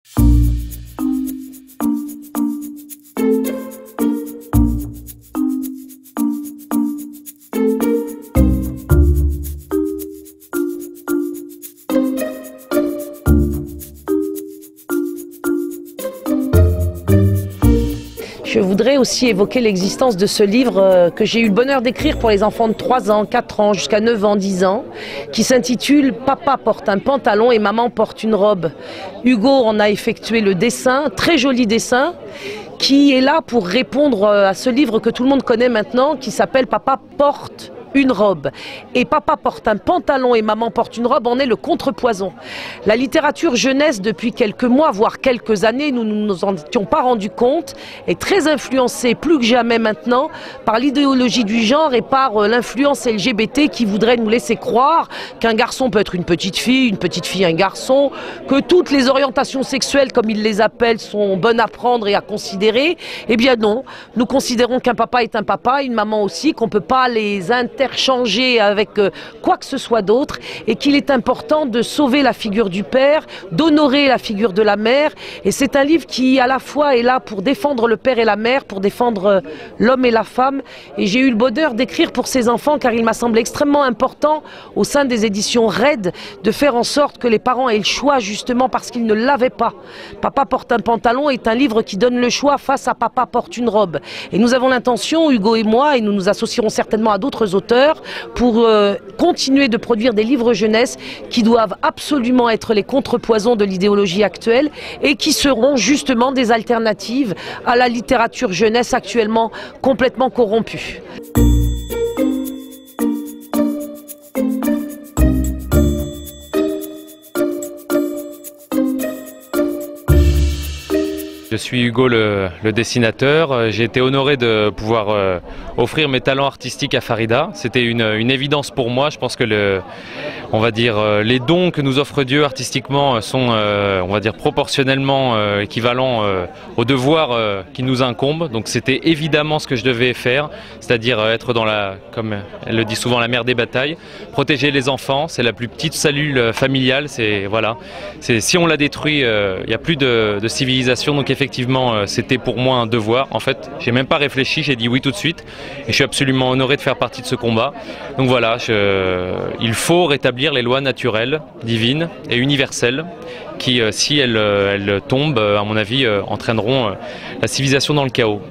Je voudrais aussi évoquer l'existence de ce livre que j'ai eu le bonheur d'écrire pour les enfants de 3 ans, 4 ans, jusqu'à 9 ans, 10 ans, qui s'intitule « Papa porte un pantalon et maman porte une robe ». Hugo en a effectué le dessin, très joli dessin, qui est là pour répondre à ce livre que tout le monde connaît maintenant, qui s'appelle « Papa porte une robe ». Et papa porte un pantalon et maman porte une robe, en est le contrepoison. La littérature jeunesse, depuis quelques mois, voire quelques années, nous ne nous en étions pas rendu compte, est très influencée, plus que jamais maintenant, par l'idéologie du genre et par l'influence LGBT qui voudrait nous laisser croire qu'un garçon peut être une petite fille un garçon, que toutes les orientations sexuelles, comme ils les appellent, sont bonnes à prendre et à considérer. Eh bien non, nous considérons qu'un papa est un papa, une maman aussi, qu'on ne peut pas les interchanger avec quoi que ce soit d'autre, et qu'il est important de sauver la figure du père, d'honorer la figure de la mère. Et c'est un livre qui à la fois est là pour défendre le père et la mère, pour défendre l'homme et la femme. Et j'ai eu le bonheur d'écrire pour ces enfants, car il m'a semblé extrêmement important au sein des éditions RED de faire en sorte que les parents aient le choix, justement parce qu'ils ne l'avaient pas. Papa porte un pantalon est un livre qui donne le choix face à Papa porte une robe. Et nous avons l'intention, Hugo et moi, et nous nous associerons certainement à d'autres auteurs, pour continuer de produire des livres jeunesse qui doivent absolument être les contrepoisons de l'idéologie actuelle et qui seront justement des alternatives à la littérature jeunesse actuellement complètement corrompue. Je suis Hugo le dessinateur. J'ai été honoré de pouvoir offrir mes talents artistiques à Farida. C'était une évidence pour moi. Je pense que on va dire, les dons que nous offre Dieu artistiquement sont on va dire, proportionnellement équivalents aux devoirs qui nous incombent. Donc c'était évidemment ce que je devais faire, c'est-à-dire être dans comme elle le dit souvent, la mère des batailles, protéger les enfants. C'est la plus petite cellule familiale. Voilà. Si on la détruit, il n'y a plus de civilisation. Donc effectivement, c'était pour moi un devoir. En fait, j'ai même pas réfléchi, j'ai dit oui tout de suite. Et je suis absolument honoré de faire partie de ce combat. Donc voilà, il faut rétablir les lois naturelles, divines et universelles qui, si elles tombent, à mon avis, entraîneront la civilisation dans le chaos.